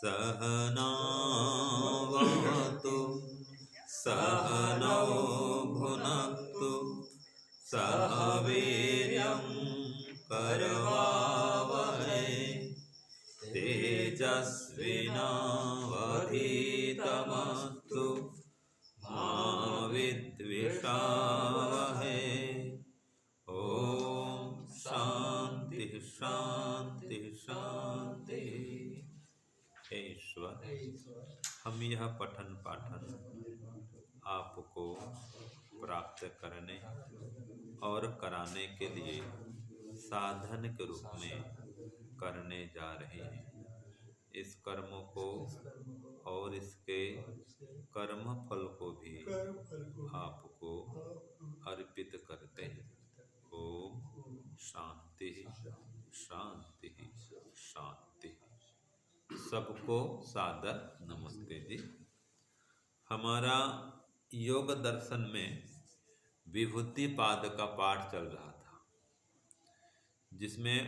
सहनावतु सहनौ भुनक्तु सह वीर्यं करवावहै तेजस्विनावधीतमस्तु मा विद्विषावहै। ओम शांति शांति शांति। हे ईश्वर, हम यह पठन पाठन आपको प्राप्त करने और कराने के लिए साधन के रूप में करने जा रहे हैं। इस कर्म को और इसके कर्म फल को भी आपको अर्पित करते हैं। ओम शांति शांति शांति। सबको सादर नमस्ते जी। हमारा योग दर्शन में विभूति पाद का पाठ चल रहा था, जिसमें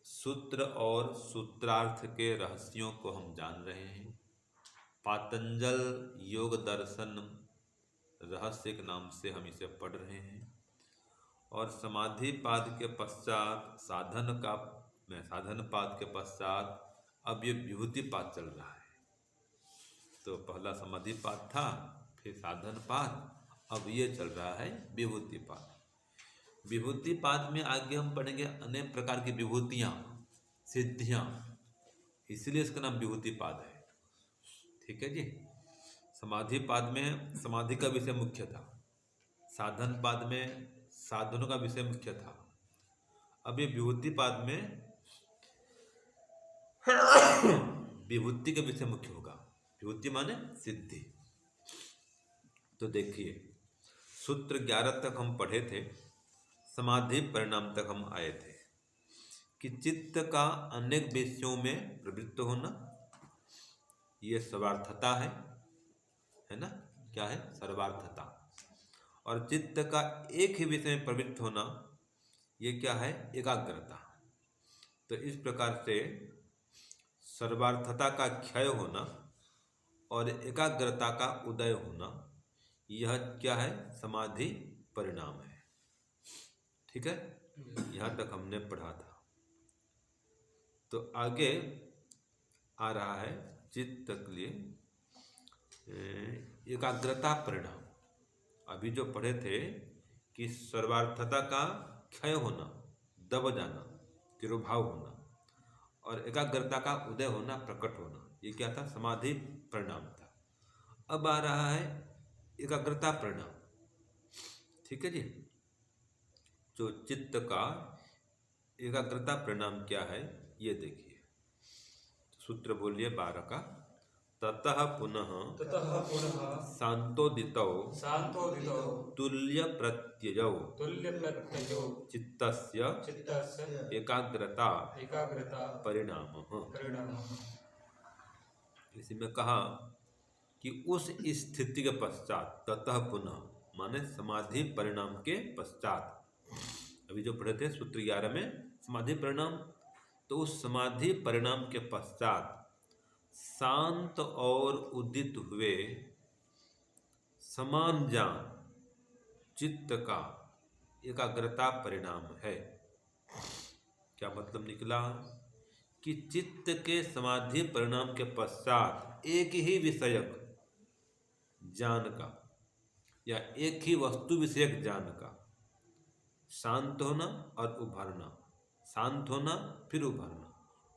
सूत्र और सूत्रार्थ के रहस्यों को हम जान रहे हैं। पातंजल योग दर्शन रहस्य के नाम से हम इसे पढ़ रहे हैं। और समाधि पाद के पश्चात साधन पाद के पश्चात अब ये विभूति पाद चल रहा है। तो पहला समाधि पाद था, फिर साधन पाद, अब ये चल रहा है विभूति पाद। विभूति पाद में आगे हम पढ़ेंगे अनेक प्रकार की विभूतियाँ, सिद्धियाँ, इसलिए इसका नाम विभूति पाद है। ठीक है जी। समाधि पाद में समाधि का विषय मुख्य था, साधन पाद में साधनों का विषय मुख्य था। अब ये विभूति पाद में विभूति का विषय मुख्य होगा। विभूति माने सिद्धि। तो देखिए, सूत्र 11 तक हम पढ़े थे, समाधि परिणाम तक हम आए थे कि चित्त का अनेक विषयों में प्रवृत्त होना, ये सर्वार्थता है ना। क्या है? सर्वार्थता। और चित्त का एक ही विषय में प्रवृत्त होना, ये क्या है? एकाग्रता। तो इस प्रकार से सर्वार्थता का क्षय होना और एकाग्रता का उदय होना, यह क्या है? समाधि परिणाम है। ठीक है, यहाँ तक हमने पढ़ा था। तो आगे आ रहा है चित्त के लिए एकाग्रता परिणाम। अभी जो पढ़े थे कि सर्वार्थता का क्षय होना, दब जाना, तिरोभाव होना, और एकाग्रता का उदय होना, प्रकट होना, ये क्या था? समाधि परिणाम था। अब आ रहा है एकाग्रता परिणाम। ठीक है जी। जो चित्त का एकाग्रता परिणाम क्या है, ये देखिए। सूत्र बोलिए 12 का। ततः पुनः शांतोदितौ तुल्य प्रत्ययौ चित्तस्य एकाग्रता परिणामः। इसी में कहा कि उस स्थिति के पश्चात, ततः पुनः माने समाधि परिणाम के पश्चात, अभी जो पढ़े थे सूत्र 11 में समाधि परिणाम, तो उस समाधि परिणाम के पश्चात शांत और उदित हुए समान ज्ञान चित्त का एकाग्रता परिणाम है। क्या मतलब निकला? कि चित्त के समाधि परिणाम के पश्चात एक ही विषयक ज्ञान का या एक ही वस्तु विषयक ज्ञान का शांत होना और उभरना, शांत होना फिर उभरना,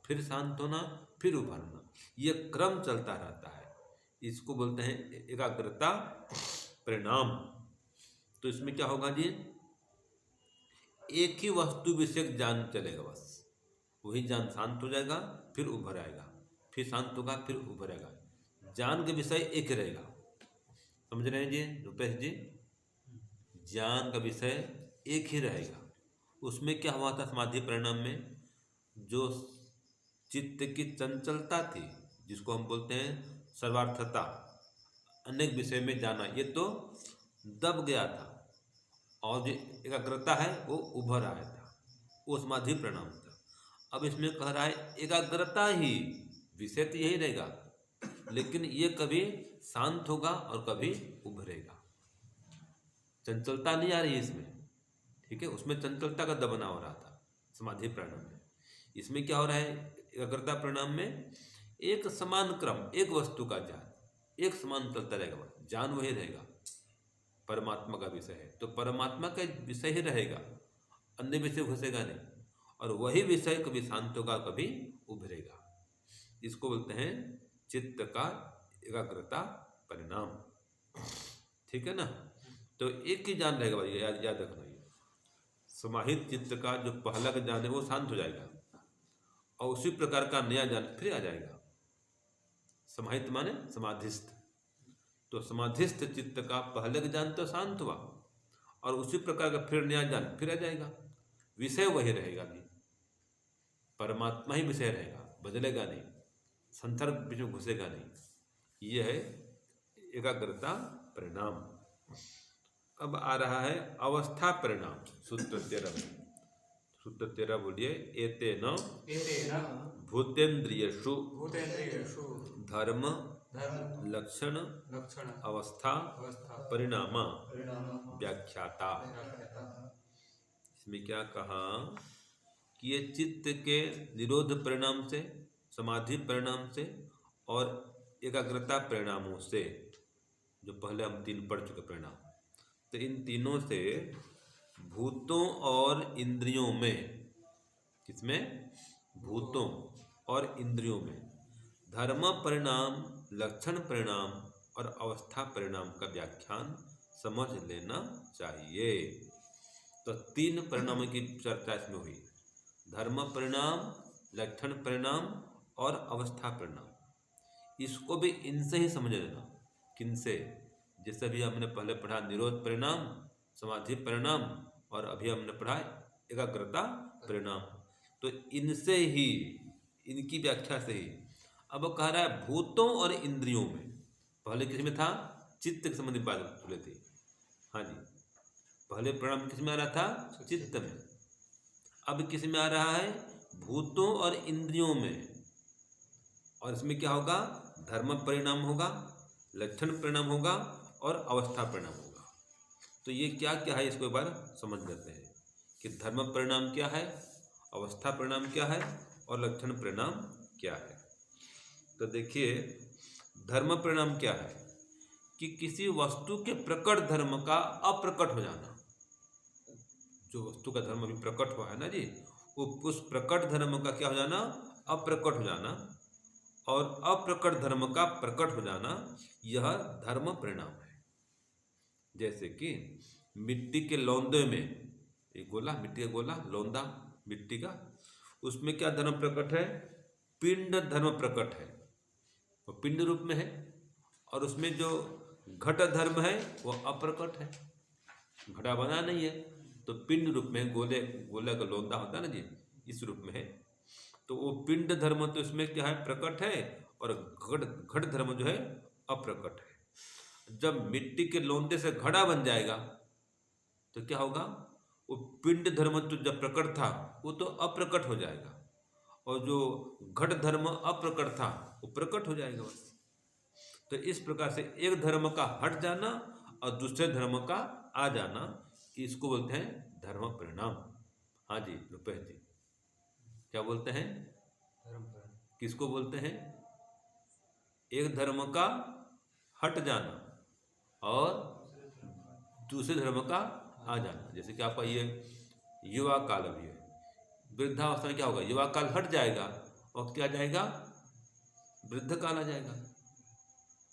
फिर शांत होना फिर उभरना, ये क्रम चलता रहता है। इसको बोलते हैं एकाग्रता परिणाम। तो इसमें क्या होगा जी? एक ही वस्तु विषयक ज्ञान चलेगा, बस वही ज्ञान शांत हो जाएगा, फिर उभर आएगा, फिर शांत होगा, फिर उभर आएगा। ज्ञान का विषय एक रहेगा। समझ रहे हैं जी रुपेश जी? ज्ञान का विषय एक ही रहेगा। उसमें क्या हुआ था? समाधि परिणाम में जो चित्त की चंचलता थी, जिसको हम बोलते हैं सर्वार्थता, अनेक विषय में जाना, ये तो दब गया था, और जो एकाग्रता है वो उभर आया था, वो समाधि परिणाम था। अब इसमें कह रहा है एकाग्रता ही विषय तो यही रहेगा, लेकिन ये कभी शांत होगा और कभी उभरेगा। चंचलता नहीं आ रही है इसमें, ठीक है। उसमें चंचलता का दबना हो रहा था समाधि परिणाम में। इसमें क्या हो रहा है, एकाग्रता परिणाम में एक समान क्रम, एक वस्तु का ज्ञान एक समान चलता रहेगा, ज्ञान वही रहेगा, परमात्मा का विषय है तो परमात्मा का विषय ही रहेगा, अन्य विषय घुसेगा नहीं, और वही विषय कभी शांत होगा कभी उभरेगा। इसको बोलते हैं चित्त का एकाग्रता परिणाम, ठीक है ना। तो एक ही ज्ञान रहेगा भाई, याद रखना। ये समाहित चित्त का जो पहला का ज्ञान है वो शांत हो जाएगा, और उसी प्रकार का नया ज्ञान फिर आ जाएगा। समाहित माने समाधिस्थ, तो समाधिस्थ चित्त का पहले का ज्ञान तो शांत हुआ, और उसी प्रकार का फिर नया ज्ञान फिर आ जाएगा। विषय वही रहेगा, नहीं परमात्मा ही विषय रहेगा, बदलेगा नहीं, संदर्भ बीच में घुसेगा नहीं। यह है एकाग्रता परिणाम। अब आ रहा है अवस्था परिणाम, सूत्र 13 में। सूत्र 13 बोलिए, एतेन भूतेन्द्रियेषु धर्म लक्षण अवस्था परिणामा व्याख्याता। इसमें क्या कहा कि ये चित्त के निरोध परिणाम से, समाधि परिणाम से और एकाग्रता परिणामों से, जो पहले हम 3 पढ़ चुके परिणाम, तो इन तीनों से भूतों और इंद्रियों में, किसमें, भूतों और इंद्रियों में धर्म परिणाम, लक्षण परिणाम और अवस्था परिणाम का व्याख्यान समझ लेना चाहिए। तो 3 परिणामों की चर्चा इसमें हुई, धर्म परिणाम, लक्षण परिणाम और अवस्था परिणाम। इसको भी इनसे ही समझ लेना। किनसे? जैसे भी हमने पहले पढ़ा निरोध परिणाम, समाधि परिणाम, और अभी हमने पढ़ा एकाग्रता परिणाम, तो इनसे ही, इनकी व्याख्या से ही। अब कह रहा है भूतों और इंद्रियों में, पहले किस में था, चित्त के संबंधी बात बोले थे। हाँ जी, पहले परिणाम किस में आ रहा था, चित्त में। अब किस में आ रहा है, भूतों और इंद्रियों में। और इसमें क्या होगा, धर्म परिणाम होगा, लक्षण परिणाम होगा और अवस्था परिणाम होगा। तो ये क्या क्या है, इसको एक बार समझ लेते हैं कि धर्म परिणाम क्या है, अवस्था परिणाम क्या है और लक्षण परिणाम क्या है। तो देखिए, धर्म परिणाम क्या है कि किसी वस्तु के प्रकट धर्म का अप्रकट हो जाना। जो वस्तु का धर्म अभी प्रकट हुआ है ना जी, वो उस प्रकट धर्म का क्या हो जाना, अप्रकट हो जाना, और अप्रकट धर्म का प्रकट हो जाना, यह धर्म परिणाम है। जैसे कि मिट्टी के लौंदे में, एक गोला, मिट्टी का गोला, लौंदा मिट्टी का, उसमें क्या धर्म प्रकट है, पिंड धर्म प्रकट है, वो पिंड रूप में है। और उसमें जो घट धर्म है वो अप्रकट है, घटा बना नहीं है, तो पिंड रूप में, गोले का लौंदा होता है ना जी, इस रूप में है। तो वो पिंड धर्म तो इसमें क्या है, प्रकट है, और घट धर्म जो है अप्रकट है। जब मिट्टी के लौंदे से घड़ा बन जाएगा तो क्या होगा, वो पिंड धर्म तो जब प्रकट था वो तो अप्रकट हो जाएगा, और जो घट धर्म अप्रकट था वो प्रकट हो जाएगा बस। तो इस प्रकार से एक धर्म का हट जाना और दूसरे धर्म का आ जाना, इसको बोलते हैं धर्म परिणाम। हाँ जी रुपेश जी, क्या बोलते हैं, किसको बोलते हैं, एक धर्म का हट जाना और दूसरे धर्म का आ जाना। जैसे कि आपका ये युवा काल अभी है, वृद्धावस्था में क्या होगा, युवा काल हट जाएगा और क्या जाएगा, वृद्ध काल आ जाएगा।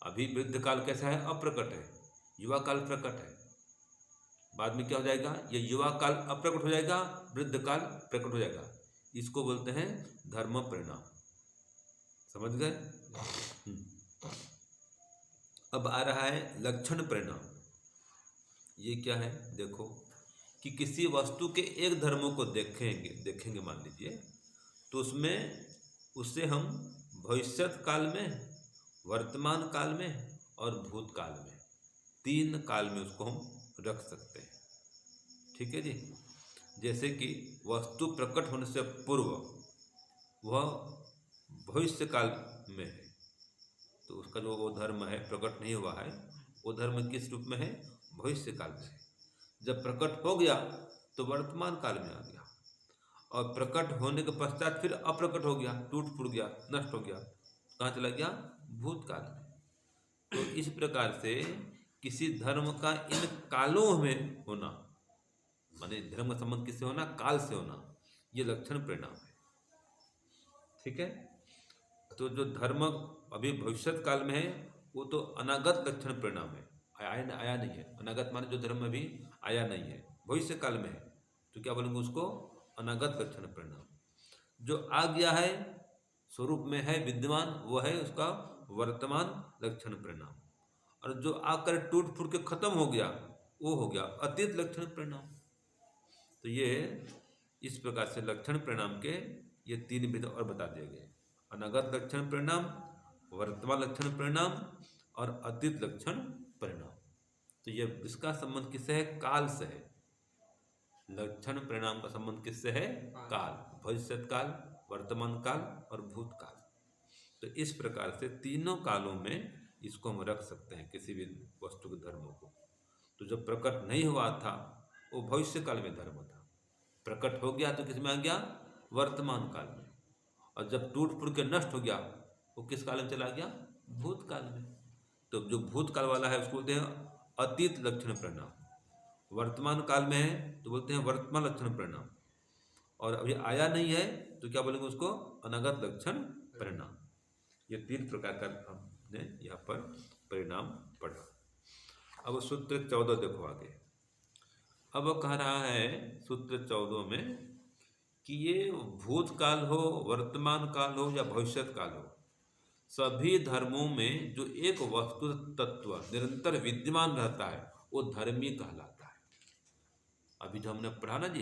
अभी वृद्ध काल कैसा है, अप्रकट है, युवा काल प्रकट है। बाद में क्या हो जाएगा, ये युवा काल अप्रकट हो जाएगा, वृद्ध काल प्रकट हो जाएगा। इसको बोलते हैं धर्म परिणाम। समझ गए। अब आ रहा है लक्षण परिणाम। ये क्या है, देखो कि किसी वस्तु के एक धर्म को देखेंगे मान लीजिए, तो उसमें उससे हम भविष्यत काल में, वर्तमान काल में और भूतकाल में, 3 काल में उसको हम रख सकते हैं। ठीक है जी। जैसे कि वस्तु प्रकट होने से पूर्व वह भविष्य काल में है, तो उसका जो वो धर्म है प्रकट नहीं हुआ है, वो धर्म किस रूप में है? भविष्य काल में है। जब प्रकट हो गया तो वर्तमान काल में आ गया, और प्रकट होने के पश्चात फिर अप्रकट हो गया, टूट फूट गया, नष्ट हो गया, कहाँ चला गया? भूतकाल में। तो इस प्रकार से किसी धर्म का इन कालों में होना, माने धर्म का संबंध किससे होना? काल से होना, ये लक्षण परिणाम है। ठीक है। तो जो धर्म अभी भविष्य काल में है वो तो अनागत लक्षण परिणाम है, आया नहीं है। अनागत माने जो धर्म अभी आया नहीं है, भविष्य काल में है, तो क्या बोलेंगे उसको? अनागत लक्षण परिणाम। जो आ गया है, स्वरूप में है, विद्यमान, वो है उसका वर्तमान लक्षण परिणाम। और जो आकर टूट फूट के खत्म हो गया, वो हो गया अतीत लक्षण परिणाम। तो ये इस प्रकार से लक्षण परिणाम के ये तीन भेद और बता दिए गए: अनागत लक्षण परिणाम, वर्तमान लक्षण परिणाम और अतीत लक्षण परिणाम। तो ये इसका संबंध किससे है? काल से है। लक्षण परिणाम का संबंध किससे है? काल, भविष्यत काल, वर्तमान काल और भूतकाल। तो इस प्रकार से तीनों कालों में इसको हम रख सकते हैं, किसी भी वस्तु के धर्मों को। तो जब प्रकट नहीं हुआ था वो भविष्य काल में धर्म था, प्रकट हो गया तो किस में आ गया? वर्तमान काल में। और जब टूट फूट के नष्ट हो गया वो किस काल में चला गया? भूतकाल में। तो जो भूतकाल वाला है उसको बोलते हैं अतीत लक्षण परिणाम, वर्तमान काल में है तो बोलते हैं वर्तमान लक्षण परिणाम, और अभी आया नहीं है तो क्या बोलेंगे उसको? अनागत लक्षण परिणाम। ये तीन प्रकार का हमने यहाँ पर परिणाम पढ़ा। अब सूत्र 14 देखो आगे। अब वो कह रहा है सूत्र 14 में कि ये भूतकाल हो, वर्तमान काल हो या भविष्यत काल हो, सभी धर्मों में जो एक वस्तु तत्व निरंतर विद्यमान रहता है वो धर्मी कहलाता है। अभी जो हमने पढ़ा ना जी,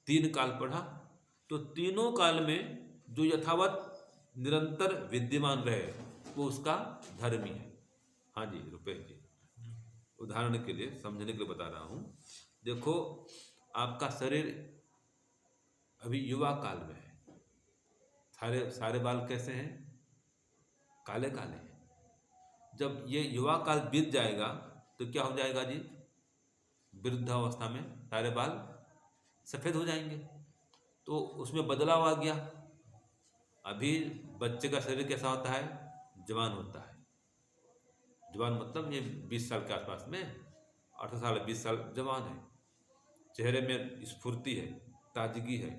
तीन काल पढ़ा, तो तीनों काल में जो यथावत निरंतर विद्यमान रहे वो उसका धर्मी है। हाँ जी रुपेश जी, उदाहरण के लिए समझने के लिए बता रहा हूँ। देखो आपका शरीर अभी युवा काल में है, सारे बाल कैसे हैं? काले काले हैं। जब ये युवा काल बीत जाएगा तो क्या हो जाएगा जी? वृद्धावस्था में सारे बाल सफ़ेद हो जाएंगे। तो उसमें बदलाव आ गया। अभी बच्चे का शरीर कैसा होता है? जवान होता है। जवान मतलब ये 20 साल के आसपास में, 18 साल 20 साल जवान है, चेहरे में स्फूर्ति है, ताजगी है,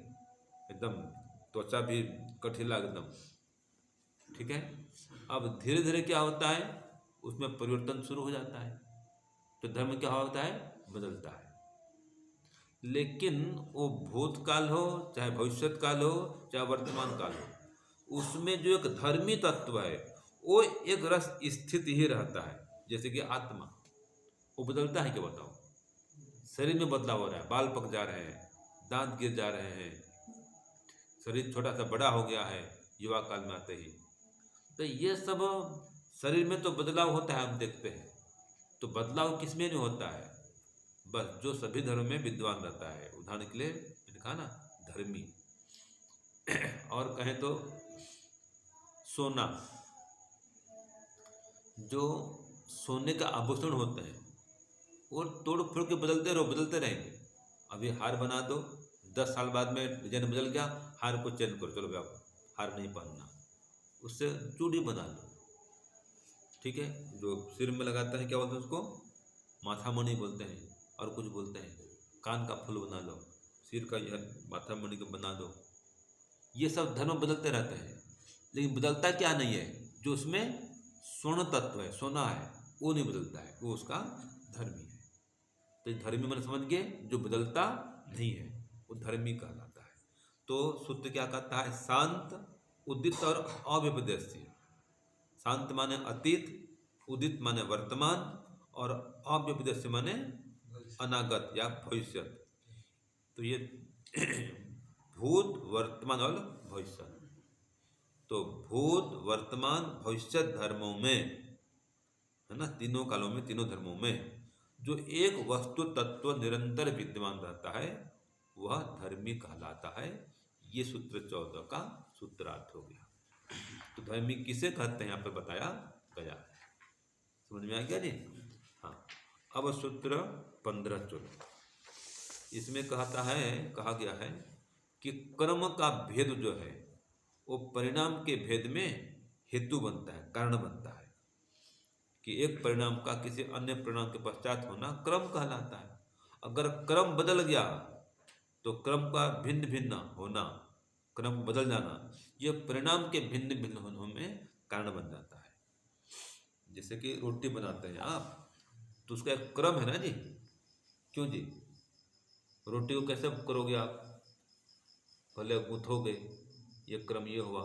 एकदम त्वचा भी कठिला एकदम। ठीक है। अब धीरे धीरे क्या होता है? उसमें परिवर्तन शुरू हो जाता है। तो धर्म क्या होता है? बदलता है। लेकिन वो भूतकाल हो चाहे भविष्यत काल हो चाहे वर्तमान काल हो, उसमें जो एक धर्मी तत्व है वो एक रस स्थित ही रहता है। जैसे कि आत्मा, वो बदलता है क्या? बताओ। शरीर में बदलाव हो रहा है, बाल पक जा रहे हैं, दांत गिर जा रहे हैं, शरीर छोटा सा बड़ा हो गया है युवा काल में आते ही। तो ये सब शरीर में तो बदलाव होता है, हम देखते हैं। तो बदलाव किस में नहीं होता है? बस जो सभी धर्म में विद्वान रहता है। उदाहरण के लिए मैंने कहा ना धर्मी। और कहें तो सोना, जो सोने का आभूषण होते हैं वो तोड़ फोड़ के बदलते रहो, बदलते रहेंगे। अभी हार बना दो, 10 साल बाद में डिजाइन बदल गया, हार को चेंज करो, चलो भैया हार नहीं पहनना, उससे चूड़ी बना लो। ठीक है। जो सिर में लगाता है क्या बोलते हैं उसको? माथा मणि बोलते हैं, और कुछ बोलते हैं। कान का फूल बना लो, सिर का यह माथा मणि को बना दो। ये सब धर्म बदलते रहते हैं, लेकिन बदलता क्या नहीं है? जो उसमें स्वर्ण तत्व है, सोना है, वो नहीं बदलता है, वो उसका धर्मी है। तो धर्मी मन समझ गए, जो बदलता नहीं है वो धर्मी कहलाता है। तो सूत्र क्या कहता है? शांत, उदित और अव्यपदेशीय। शांत माने अतीत, उदित माने वर्तमान, और अव्यपदेशीय माने अनागत या भविष्य। तो ये भूत, वर्तमान और भविष्य। तो भूत, वर्तमान, भविष्य धर्मों में है ना, तीनों कालों में, तीनों धर्मों में जो एक वस्तु तत्व निरंतर विद्यमान रहता है वह धर्मी कहलाता है। ये सूत्र 14 का सूत्रार्थ हो गया। तो धर्मी किसे कहते हैं यहाँ पे बताया गया है। समझ में आ गया जी। हाँ, अब सूत्र 15-16 इसमें कहा गया है कि कर्म का भेद जो है वो परिणाम के भेद में हेतु बनता है, कारण बनता है। कि एक परिणाम का किसी अन्य परिणाम के पश्चात होना क्रम कहलाता है। अगर क्रम बदल गया तो क्रम का भिन्न भिन्न होना, क्रम बदल जाना, यह परिणाम के भिन्न भिन्न होने में कारण बन जाता है। जैसे कि रोटी बनाते हैं आप, तो उसका एक क्रम है ना जी। क्यों जी? रोटी को कैसे करोगे आप? पहले गूंथोगे, ये क्रम ये हुआ,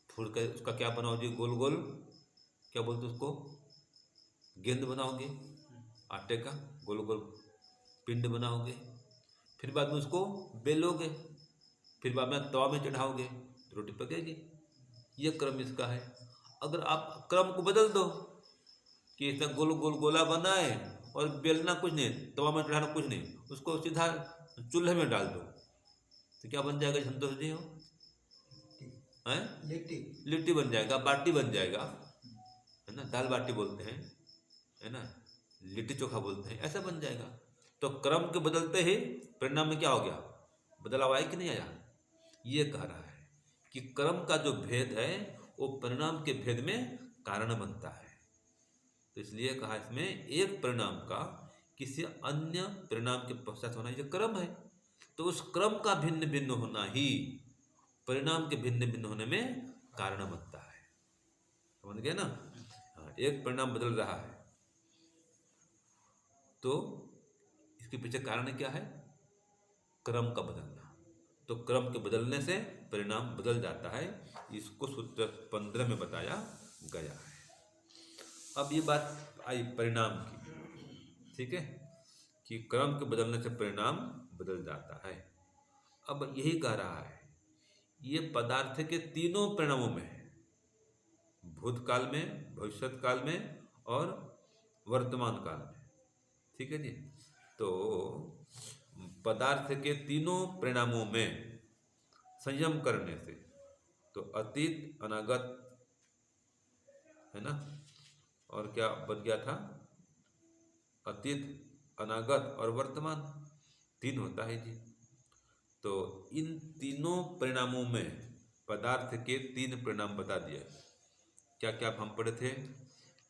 फिर के उसका क्या बनाओ जी? गोल गोल, क्या बोलते उसको, गेंद बनाओगे आटे का, गोल गोल पिंड बनाओगे, फिर बाद में उसको बेलोगे, फिर बाद में तवा में चढ़ाओगे तो रोटी पकेगी। ये क्रम इसका है। अगर आप क्रम को बदल दो कि इतना गोल गोल गोला बनाए और बेलना कुछ नहीं, तवा में चढ़ाना कुछ नहीं, उसको सीधा चूल्हे में डाल दो, तो क्या बन जाएगा संतोष जी? हो लिट्टी बन जाएगा, बाटी बन जाएगा, है ना, दाल बाटी बोलते हैं, है ना, लिट्टी चोखा बोलते हैं, ऐसा बन जाएगा। तो क्रम के बदलते ही परिणाम में क्या हो गया? बदलाव आया कि नहीं आया? ये कह रहा है कि क्रम का जो भेद है वो परिणाम के भेद में कारण बनता है। तो इसलिए कहा इसमें एक परिणाम का किसी अन्य परिणाम के पश्चात होना, ये क्रम है। तो उस क्रम का भिन्न भिन्न होना ही परिणाम के भिन्न भिन्न होने में कारण बनता है। समझ गए ना? हाँ, एक परिणाम बदल रहा है तो इसके पीछे कारण क्या है? क्रम का बदलना। तो क्रम के बदलने से परिणाम बदल जाता है। इसको सूत्र 15 में बताया गया है। अब ये बात आई परिणाम की, ठीक है, कि क्रम के बदलने से परिणाम बदल जाता है। अब यही कह रहा है ये पदार्थ के तीनों परिणामों में है, भूतकाल में, भविष्यत काल में और वर्तमान काल में। ठीक है जी। तो पदार्थ के तीनों परिणामों में संयम करने से, तो अतीत, अनागत, है ना, और क्या बच गया था? अतीत, अनागत और वर्तमान, तीन होता है जी। तो इन तीनों परिणामों में पदार्थ के तीन परिणाम बता दिया। क्या क्या हम पढ़े थे?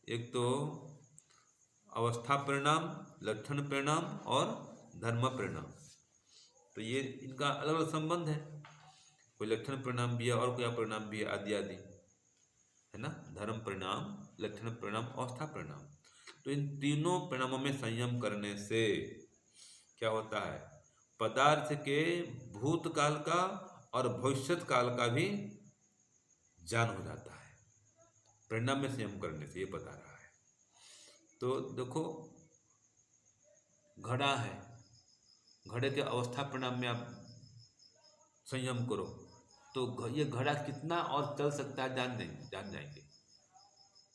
एक तो अवस्था परिणाम, लक्षण परिणाम और धर्म परिणाम। तो ये इनका अलग अलग संबंध है, कोई लक्षण परिणाम भी है और कोई परिणाम भी है, आदि आदि, है ना, धर्म परिणाम, लक्षण परिणाम, अवस्था परिणाम। तो इन तीनों परिणामों में संयम करने से क्या होता है? पदार्थ के भूतकाल का और भविष्यत काल का भी ज्ञान हो जाता है परिणाम में संयम करने से, ये बता रहा है। तो देखो, घड़ा है, घड़े के अवस्था परिणाम में आप संयम करो तो ये घड़ा कितना और चल सकता है जान जाएंगे।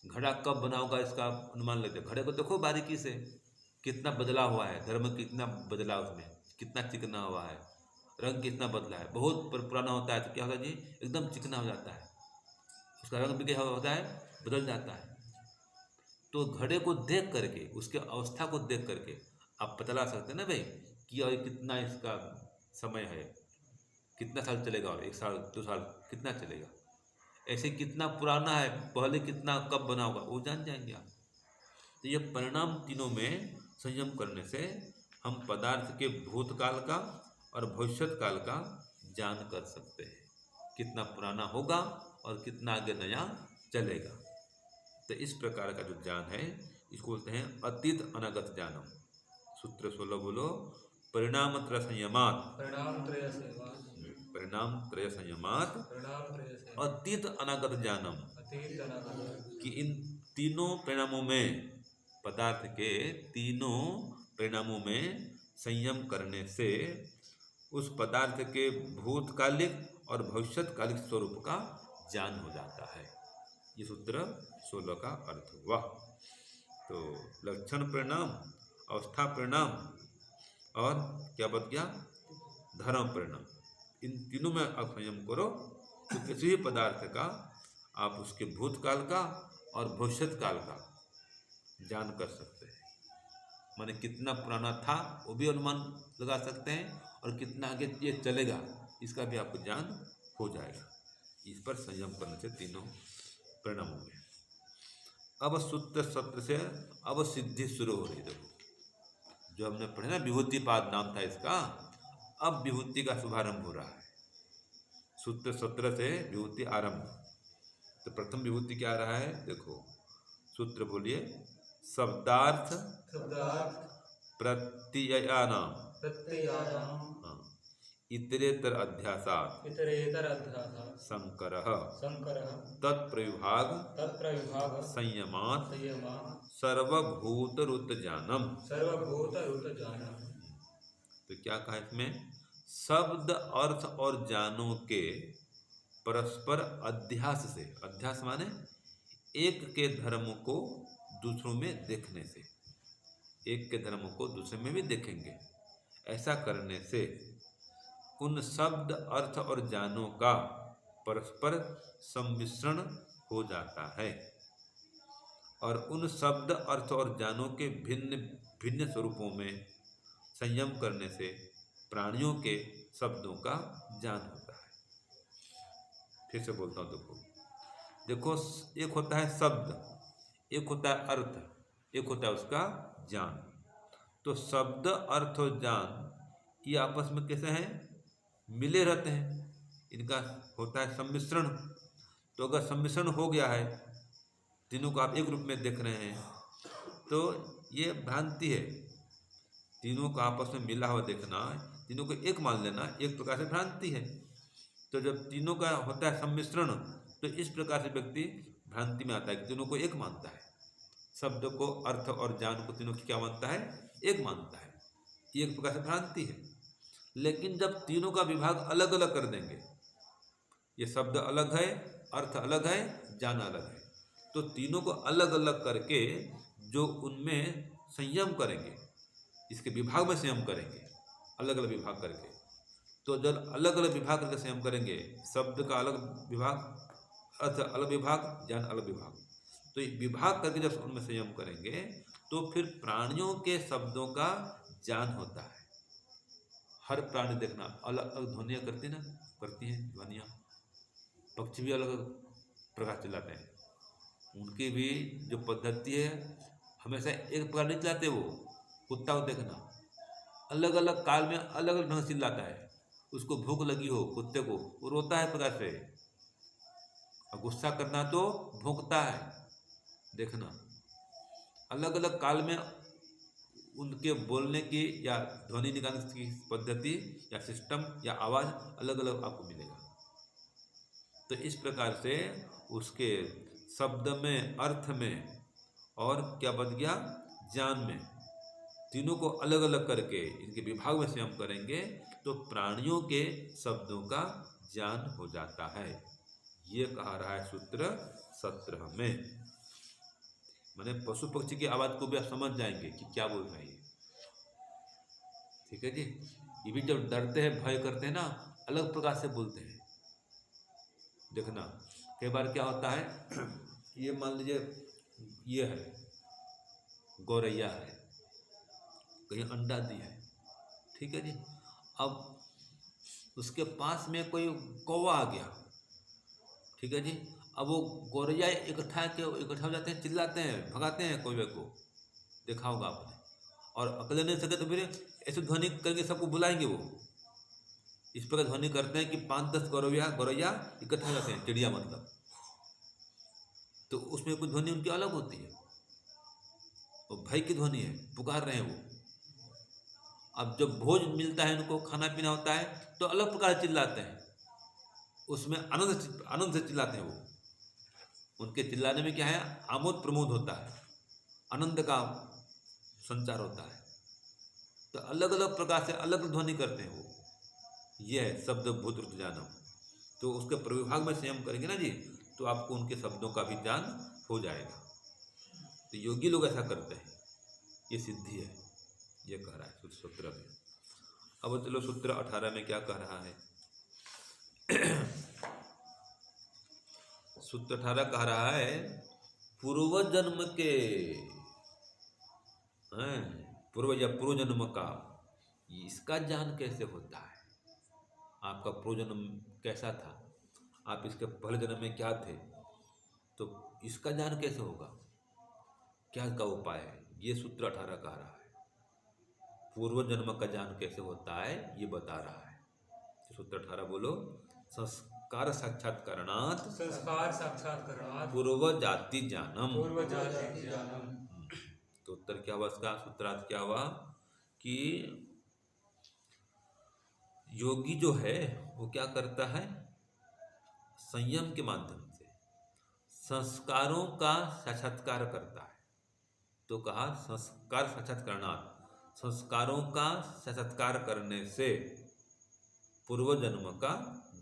घड़ा कब बना होगा इसका अनुमान लेते। घड़े को देखो बारीकी से, कितना बदला हुआ है, धर्म कितना बदला, उसमें कितना चिकना हुआ है, रंग कितना बदला है। बहुत पुराना होता है तो क्या होता है जी, एकदम चिकना हो जाता है, उसका रंग भी क्या होता है, बदल जाता है। तो घड़े को देख करके, उसके अवस्था को देख करके आप पता लगा सकते हैं ना भाई कि और कितना इसका समय है, कितना साल चलेगा, और 1 साल 2 साल कितना चलेगा, ऐसे कितना पुराना है, पहले कितना कब बना होगा, वो जान जाएंगे आप। तो ये परिणाम तीनों में संयम करने से हम पदार्थ के भूतकाल का और भविष्यत काल का ज्ञान कर सकते हैं, कितना पुराना होगा और कितना आगे नया चलेगा। तो इस प्रकार का जो ज्ञान है इसको बोलते हैं अतीत अनागत ज्ञानम। सूत्र 16 बोलो। परिणाम त्रय संयमात, परिणाम त्रय संयमात अतीत अनागत ज्ञानम, कि इन तीनों परिणामों में, पदार्थ के तीनों परिणामों में संयम करने से उस पदार्थ के भूतकालिक और भविष्यतकालिक स्वरूप का ज्ञान हो जाता है। ये सूत्र 16 का अर्थ हुआ। तो लक्षण परिणाम, अवस्था परिणाम और क्या बच गया, धर्म परिणाम, इन तीनों में आप संयम करो तो किसी भी पदार्थ का आप उसके भूतकाल का और भविष्यत काल का जान कर सकते हैं। माने कितना पुराना था वो भी अनुमान लगा सकते हैं, और कितना आगे ये चलेगा इसका भी आपको ज्ञान हो जाएगा। इस पर संयम करने से तीनों परिणाम होंगे। अब सूत्र सत्र से अब सिद्धि शुरू हो रही। देखो जो हमने पढ़े ना, विभूतिपाद नाम था इसका, अब विभूति का शुभारंभ हो रहा है। सूत्र 17 से विभूति आरंभ। तो प्रथम विभूति क्या आ रहा है, देखो सूत्र बोलिए। शब्दार्थ प्रत्ययानाम हाँ, इतरेतर अध्यासात् शंकरः तत्प्रविभाग संयमात् सर्वभूतरुतजानम। तो क्या कहा इसमें, शब्द अर्थ और ज्ञानों के परस्पर अध्यास से, अध्यास माने एक के धर्म को दूसरों में देखने से, एक के धर्म को दूसरे में भी देखेंगे, ऐसा करने से उन शब्द अर्थ और ज्ञानों का परस्पर सम्मिश्रण हो जाता है, और उन शब्द अर्थ और ज्ञानों के भिन्न भिन्न स्वरूपों में संयम करने से प्राणियों के शब्दों का ज्ञान होता है। फिर से बोलता हूँ, देखो एक होता है शब्द, एक होता है अर्थ, एक होता है उसका ज्ञान। तो शब्द अर्थ और ज्ञान ये आपस में कैसे हैं, मिले रहते हैं, इनका होता है सम्मिश्रण। तो अगर सम्मिश्रण हो गया है, तीनों को आप एक रूप में देख रहे हैं, तो ये भ्रांति है। तीनों का आपस में मिला हुआ देखना, तीनों को एक मान लेना, एक प्रकार से भ्रांति है। तो जब तीनों का होता है सम्मिश्रण, तो इस प्रकार से व्यक्ति भ्रांति में आता है कि तीनों को एक मानता है। शब्द को, अर्थ और ज्ञान को तीनों की क्या मानता है, एक मानता है। ये एक प्रकार से भ्रांति है। लेकिन जब तीनों का विभाग अलग अलग कर देंगे, ये शब्द अलग है, अर्थ अलग है, ज्ञान अलग है, तो तीनों को अलग अलग करके जो उनमें संयम करेंगे, इसके विभाग में संयम करेंगे, अलग अलग विभाग करके। तो जब अलग अलग विभाग करके संयम करेंगे, शब्द का अलग विभाग, अर्थ अलग विभाग, ज्ञान अलग विभाग, तो विभाग करके जब उनमें संयम करेंगे, तो फिर प्राणियों के शब्दों का ज्ञान होता है। हर प्राणी देखना अलग अलग ध्वनियाँ करती हैं ध्वनियाँ। पक्षी भी अलग प्रकार चिल्लाते हैं, उनकी भी जो पद्धति है हमेशा एक प्रकार नहीं चिल्लाते। वो कुत्ता को देखना अलग अलग काल में अलग अलग ढंग से चिल्लाता है। उसको भूख लगी हो कुत्ते को, वो रोता है प्रकार से, और गुस्सा करना तो भौंकता है। देखना अलग अलग काल में उनके बोलने की या ध्वनि निकालने की पद्धति या सिस्टम या आवाज़ अलग अलग आपको मिलेगा। तो इस प्रकार से उसके शब्द में, अर्थ में, और क्या बच गया, ज्ञान में, तीनों को अलग अलग करके इनके विभाग में संयम करेंगे, तो प्राणियों के शब्दों का ज्ञान हो जाता है। ये कहा रहा है सूत्र 17 में। माने पशु पक्षी की आवाज़ को भी आप समझ जाएंगे कि क्या बोल रहे हैं। ठीक है जी। ये भी जब डरते हैं, भय करते हैं ना, अलग प्रकार से बोलते हैं। देखना कई बार क्या होता है, ये मान लीजिए ये है गौरैया है, कहीं अंडा दी है, ठीक है जी। अब उसके पास में कोई कौवा आ गया, ठीक है जी। अब वो गौरैया इकट्ठा हो जाते हैं, चिल्लाते हैं, भगाते हैं कौवे को, देखा होगा आपने। और अकेले नहीं सके तो फिर ऐसे ध्वनि करके सबको बुलाएंगे। वो इस प्रकार ध्वनि करते हैं कि 5-10 गौरैया इकट्ठा हो जाते हैं, चिड़िया मतलब। तो उसमें कुछ ध्वनि उनकी अलग होती है, वो भय की ध्वनि है, पुकार रहे हैं वो। अब जब भोज मिलता है, उनको खाना पीना होता है, तो अलग प्रकार से चिल्लाते हैं, उसमें आनंद से चिल्लाते हैं वो। उनके चिल्लाने में क्या है, आमोद प्रमोद होता है, आनंद का संचार होता है। तो अलग अलग प्रकार से अलग ध्वनि करते हैं वो। यह है शब्द भूत ज्ञानम। तो उसके प्रविभाग में संयम करेंगे ना जी, तो आपको उनके शब्दों का भी ज्ञान हो जाएगा। तो योगी लोग ऐसा करते हैं, ये सिद्धि है। ये कह रहा है सूत्र 17 में। अब चलो सूत्र 18 में क्या कह रहा है। सूत्र 18 कह रहा है पूर्व जन्म के हैं, पूर्व जन्म का इसका ज्ञान कैसे होता है। आपका पूर्व जन्म कैसा था, आप इसके पहले जन्म में क्या थे, तो इसका ज्ञान कैसे होगा, क्या का उपाय है, ये सूत्र 18 कह रहा है। पूर्व जन्म का ज्ञान कैसे होता है ये बता रहा है। तो सूत्र 18 बोलो, संस्कार साक्षात्कारणात् पूर्व जाति ज्ञानम। तो उत्तर क्या हुआ इसका, सूत्रार्थ क्या हुआ कि योगी जो है वो क्या करता है, संयम के माध्यम से संस्कारों का साक्षात्कार करता है। तो कहा संस्कार साक्षात्कारणात्, संस्कारों का साक्षात्कार करने से पूर्व जन्म का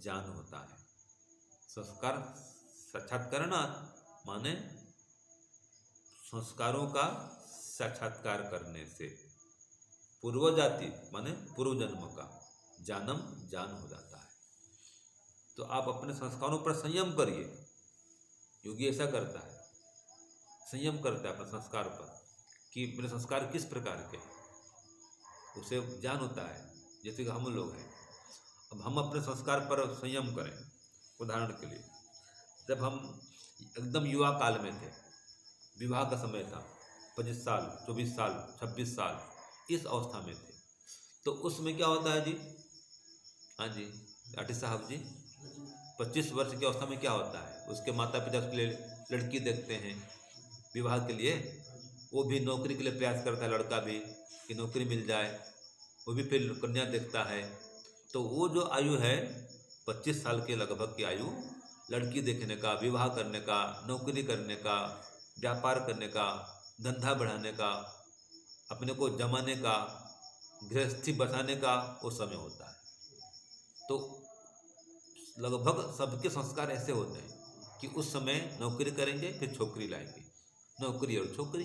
ज्ञान होता है। संस्कार साक्षात्कारणात् माने संस्कारों का साक्षात्कार करने से, पूर्व जाति माने पूर्व जन्म का जानम जान हो जाता है। तो आप अपने संस्कारों पर संयम करिए। योगी ऐसा करता है, संयम करता है अपने संस्कार पर कि मेरे संस्कार किस प्रकार के, उसे ज्ञान होता है। जैसे कि हम लोग हैं, अब हम अपने संस्कार पर संयम करें। उदाहरण के लिए, जब हम एकदम युवा काल में थे, विवाह का समय था, 25 साल 24 साल 26 साल इस अवस्था में थे, तो उसमें क्या होता है जी, हाँ जी आर्टिस्ट साहब जी, 25 वर्ष की अवस्था में क्या होता है, उसके माता पिता उसके लिए लड़की देखते हैं विवाह के लिए, वो भी नौकरी के लिए प्रयास करता है, लड़का भी कि नौकरी मिल जाए, वो भी फिर कन्या देखता है। तो वो जो आयु है 25 साल के लगभग की आयु, लड़की देखने का, विवाह करने का, नौकरी करने का, व्यापार करने का, धंधा बढ़ाने का, अपने को जमाने का, गृहस्थी बसाने का वो समय होता है। तो लगभग सबके संस्कार ऐसे होते हैं कि उस समय नौकरी करेंगे, फिर छोकरी लाएंगे, नौकरी और छोकरी,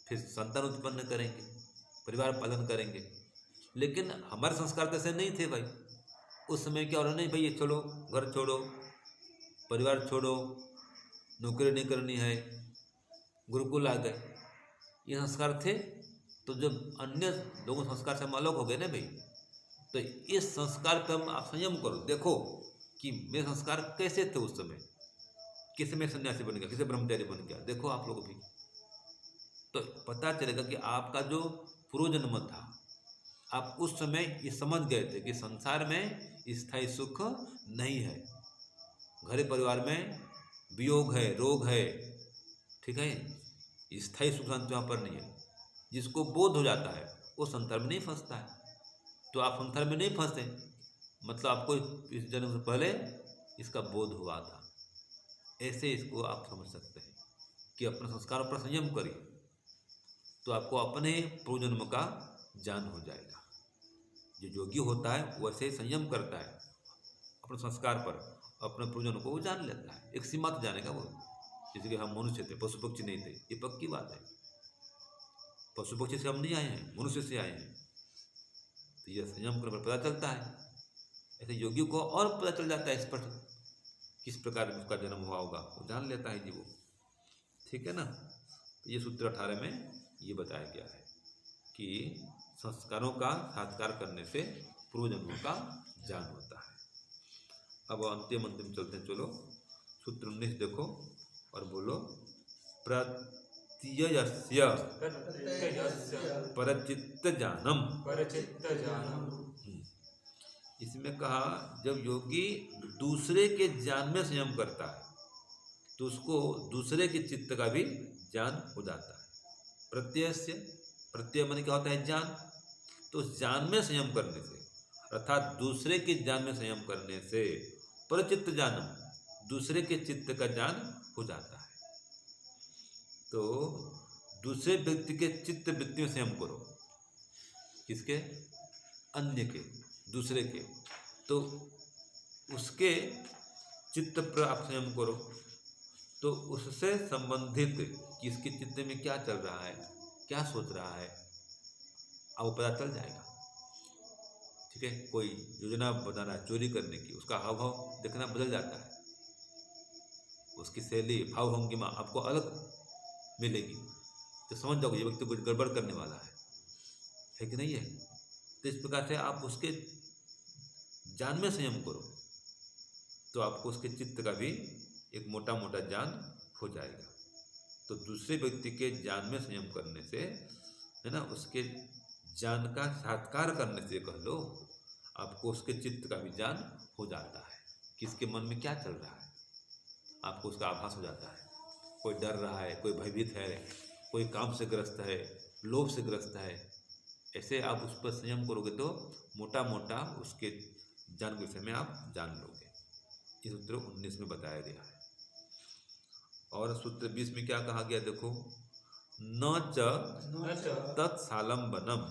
फिर संतान उत्पन्न करेंगे, परिवार पालन करेंगे। लेकिन हमारे संस्कार तो ऐसे नहीं थे भाई। उस समय क्या हो रहा, नहीं भाई ये छोड़ो, घर छोड़ो, परिवार छोड़ो, नौकरी नहीं करनी है, गुरुकुल आ गए, ये संस्कार थे। तो जब अन्य लोगों संस्कार से हम अलग हो गए ना भाई, तो इस संस्कार पर हम आप संयम करो, देखो कि मेरे संस्कार कैसे थे उस समय, किस में सन्यासी बन गया, किसे ब्रह्मचारी बन गया, देखो आप लोग भी, तो पता चलेगा कि आपका जो पूर्व जन्म था, आप उस समय ये समझ गए थे कि संसार में स्थायी सुख नहीं है, घर परिवार में वियोग है, रोग है, ठीक है, स्थायी सुख शांति वहाँ पर नहीं है। जिसको बोध हो जाता है वो संसार में नहीं फंसता है। तो आप संसार में नहीं फंसे, मतलब आपको इस जन्म से पहले इसका बोध हुआ था। ऐसे इसको आप समझ सकते हैं कि अपने संस्कारों पर संयम करिए, तो आपको अपने पूर्व जन्म का ज्ञान हो जाएगा। जो योगी होता है वैसे संयम करता है अपने संस्कार पर, अपने पूर्व जन्म को वो जान लेता है, एक सीमा तक जानेगा वो। जैसे कि हम मनुष्य थे, पशु पक्षी नहीं थे, ये पक्की बात है। पशु पक्षी से हम नहीं आए हैं, मनुष्य से आए हैं। तो यह संयम करने पर पता चलता है। ऐसे योगी को और पता चल जाता है स्पष्ट किस प्रकार उसका जन्म हुआ होगा, वो जान लेता है जी वो, ठीक है ना। तो ये सूत्र 18 में ये बताया गया है कि संस्कारों का साक्षात्कार करने से पूर्व जन्मों का ज्ञान होता है। अब अंतिम चलते हैं, चलो सूत्र 19 देखो और बोलो, प्रत्ययस्य परचित्त जानम। इसमें कहा जब योगी दूसरे के ज्ञान में संयम करता है तो उसको दूसरे के चित्त का भी ज्ञान हो जाता है। प्रत्ययस्य, प्रत्यय मन क्या होता है, ज्ञान। तो उस ज्ञान में संयम करने से, अर्थात दूसरे के ज्ञान में संयम करने से परचित्त ज्ञानम, दूसरे के चित्त का ज्ञान हो जाता है। तो दूसरे व्यक्ति के चित्त वृत्ति में संयम करो, किसके, अन्य के, दूसरे के, तो उसके चित्त पर आप संयम करो, तो उससे संबंधित कि इसके चित्त में क्या चल रहा है, क्या सोच रहा है, अब पता चल जाएगा, ठीक है। कोई योजना बना रहा है चोरी करने की, उसका हाव भाव देखना बदल जाता है, उसकी शैली, भाव भंगिमा आपको अलग मिलेगी, तो समझ जाओगे ये व्यक्ति कुछ गड़बड़ करने वाला है कि नहीं है। तो इस प्रकार से आप उसके ज्ञान में संयम करो तो आपको उसके चित्त का भी एक मोटा मोटा ज्ञान हो जाएगा। तो दूसरे व्यक्ति के ज्ञान में संयम करने से, है ना, उसके ज्ञान का साक्षात्कार करने से कह लो, आपको उसके चित्त का भी ज्ञान हो जाता है, किसके मन में क्या चल रहा है, आपको उसका आभास हो जाता है। कोई डर रहा है, कोई भयभीत है, कोई काम से ग्रस्त है, लोभ से ग्रस्त है, ऐसे आप उस पर संयम करोगे तो मोटा मोटा उसके ज्ञान के विषय में आप जान लोगे। इस सूत्र 19 में बताया गया है। और सूत्र 20 में क्या कहा गया देखो, न च तत्सालंबनम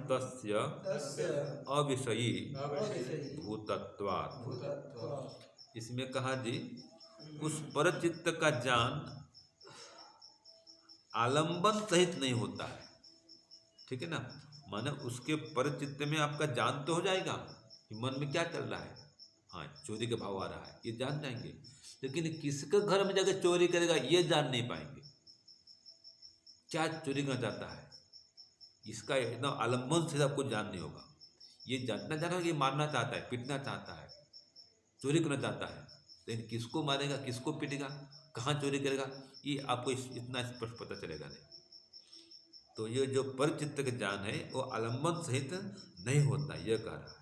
तस्य अविषयी भूतत्वात्। इसमें कहा जी उस परचित्त का ज्ञान आलंबन सहित नहीं होता है, ठीक है ना। माने उसके परचित्त में आपका ज्ञान तो हो जाएगा कि मन में क्या चल रहा है, हाँ चोरी का भाव आ रहा है, ये जान जाएंगे, लेकिन किसके घर में जाकर चोरी करेगा ये जान नहीं पाएंगे, क्या चोरी करना चाहता है, इसका एकदम आलम्बन से आपको जान नहीं होगा। ये जानना चाहता है कि मारना चाहता है, पीटना चाहता है, चोरी करना चाहता है, लेकिन किसको मारेगा, किसको पीटेगा, कहाँ चोरी करेगा, ये आपको इतना स्पष्ट पता चलेगा नहीं। तो ये जो परचित्त का ज्ञान है वो आलम्बन सहित नहीं होता, यह कह रहा है,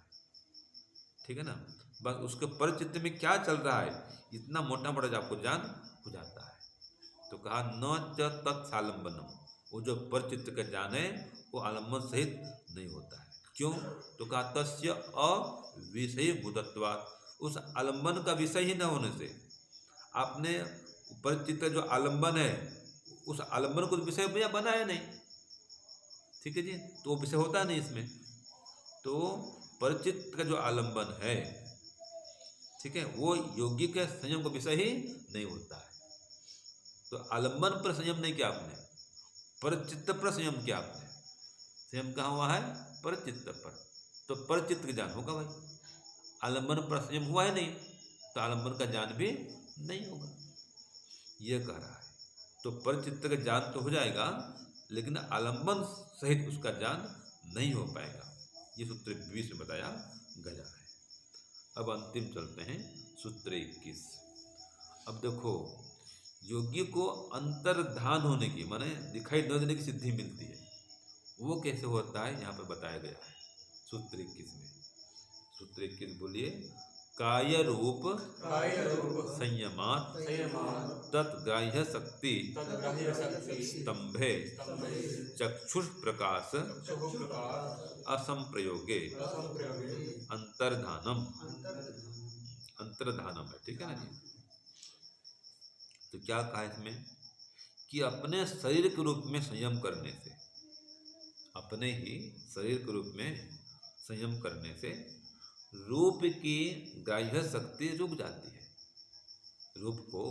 ठीक है ना। बस उसके परचित्त में क्या चल रहा है इतना मोटा मोटा आपको ज्ञान हो जाता है। तो कहा न च तत्सालंबनम, वो जो परचित्त का ज्ञान है वो आलम्बन सहित नहीं होता है। क्यों? तो कहा तस्य अविषय भूतत्वात्, उस आलम्बन का विषय ही न होने से, आपने परचित्त जो आलम्बन है उस आलम्बन को विषय बनाया नहीं, ठीक है जी, तो वो विषय होता नहीं इसमें। तो परचित्त का जो आलम्बन है, ठीक है, वो योगी के संयम का विषय ही नहीं होता है। तो आलम्बन पर संयम नहीं किया आपने, परचित्त पर संयम किया आपने। संयम कहाँ हुआ है? परचित्त पर। तो परचित्त का ज्ञान होगा भाई, आलम्बन पर संयम हुआ है नहीं, तो आलम्बन का ज्ञान भी नहीं होगा, ये कह रहा है। तो परचित्त का ज्ञान तो हो जाएगा, लेकिन आलम्बन सहित उसका ज्ञान नहीं हो पाएगा। ये सूत्र 20 में बताया गया है। अब अंतिम चलते हैं सूत्र 21। अब देखो, योगी को अंतर्धान होने की, माने दिखाई न देने की सिद्धि मिलती है, वो कैसे होता है यहाँ पर बताया गया है सूत्र 21 में। सूत्र 21 बोलिए, काय रूप संयमात् तत्ग्राह्य शक्ति स्तंभे चक्षुष प्रकाश असंप्रयोगे अंतर्धानम, अंतर्धानम है, ठीक है ना जी। तो क्या कहा इसमें कि अपने शरीर के रूप में संयम करने से, अपने ही शरीर के रूप में संयम करने से रूप की ग्राह्य शक्ति रुक जाती है। रूप को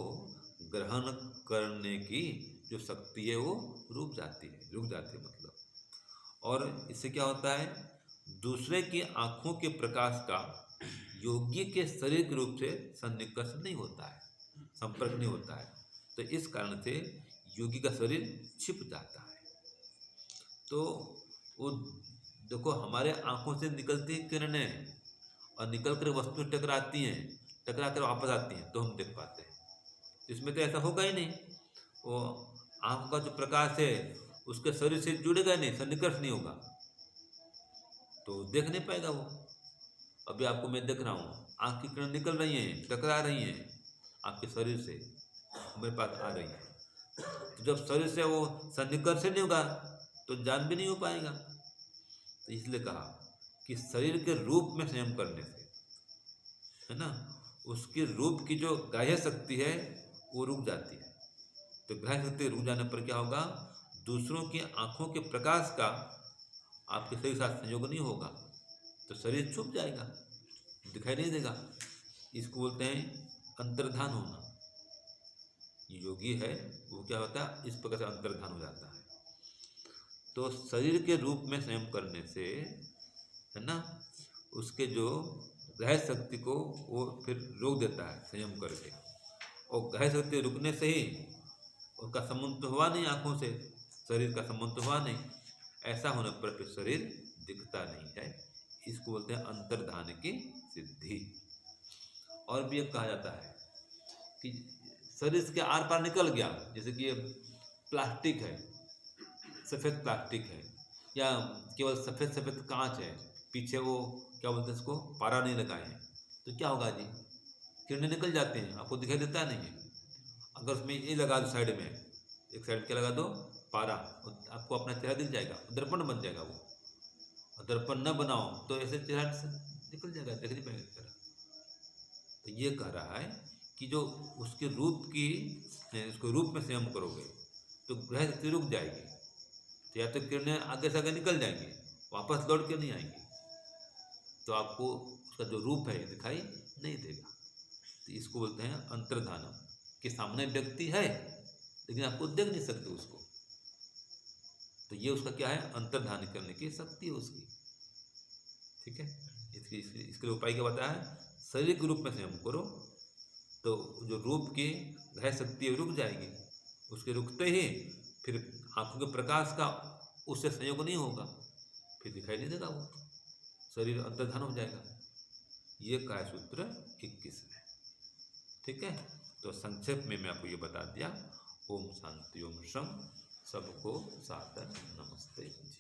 ग्रहण करने की जो शक्ति है वो रुक जाती है मतलब। और इससे क्या होता है, दूसरे की आंखों के प्रकाश का योगी के शरीर के रूप से सन्निकर्ष नहीं होता है, संपर्क नहीं होता है। तो इस कारण से योगी का शरीर छिप जाता है। तो वो देखो, हमारे आंखों से निकलती किरणें और निकल कर वस्तु टकराती हैं, टकरा कर वापस आती हैं, तो हम देख पाते हैं। इसमें तो ऐसा होगा ही नहीं, वो आंख का जो प्रकाश है उसके शरीर से जुड़ेगा नहीं, सन्निकर्ष नहीं होगा, तो देख नहीं पाएगा वो। अभी आपको मैं देख रहा हूँ, आंख की किरण निकल रही हैं, टकरा रही हैं आपके शरीर से, मेरे पास आ रही है। तो जब शरीर से वो सन्निकर्ष नहीं होगा तो जान भी नहीं हो पाएगा। तो इसलिए कहा कि शरीर के रूप में संयम करने से, है ना, उसके रूप की जो ग्राह्य शक्ति है वो रुक जाती है। तो ग्राह्य शक्ति रुक जाने पर क्या होगा, दूसरों की आंखों के प्रकाश का आपके शरीर के साथ संयोग नहीं होगा, तो शरीर छुप जाएगा, दिखाई नहीं देगा। इसको बोलते हैं अंतर्धान होना। योगी है वो क्या होता है, इस प्रकार से अंतर्धान हो जाता है। तो शरीर के रूप में संयम करने से, है ना, उसके जो ग्राह्य शक्ति को वो फिर रोक देता है संयम करके, और ग्रह शक्ति रुकने से ही उसका संबंध तो हुआ नहीं आँखों से, शरीर का संबंध तो हुआ नहीं, ऐसा होने पर फिर शरीर दिखता नहीं है। इसको बोलते हैं अंतर्धान की सिद्धि। और भी एक कहा जाता है कि शरीर के आर पार निकल गया, जैसे कि ये प्लास्टिक है, सफ़ेद प्लास्टिक है, या केवल सफ़ेद सफ़ेद कांच है, पीछे वो क्या बोलते हैं इसको, पारा नहीं लगाए हैं, तो क्या होगा जी, किरणें निकल जाते हैं, आपको दिखाई देता नहीं है। अगर उसमें ये लगा दो साइड में, एक साइड क्या लगा दो, पारा, आपको अपना चेहरा दिख जाएगा, दर्पण बन जाएगा वो। और दर्पण न बनाओ तो ऐसे चेहरा से निकल जाएगा, देख नहीं पाएंगे चेहरा। तो ये कह रहा है कि जो उसके रूप की, उसको रूप में संयम करोगे तो ग्रह शक्ति रुक जाएगी, तो या तो किरणें आगे से आगे निकल जाएंगी, वापस लौट के नहीं आएंगी, तो आपको उसका जो रूप है दिखाई नहीं देगा। तो इसको बोलते हैं अंतर्धानम, कि सामने व्यक्ति है लेकिन आपको देख नहीं सकते उसको, तो ये उसका क्या है, अंतर्धान करने की शक्ति है उसकी। ठीक है, इसके लिए उपाय क्या बताया है, शरीर के रूप में संयम करो तो जो रूप की ग्रह शक्ति है रुक जाएगी, उसके रुकते ही फिर आंखों के प्रकाश का उससे संयोग नहीं होगा, फिर दिखाई नहीं देगा वो, शरीर अंतर्धान हो जाएगा। ये काय सूत्र 21 में। ठीक है, तो संक्षेप में मैं आपको ये बता दिया। ओम शांति ओम शम, सबको सादर नमस्ते जी।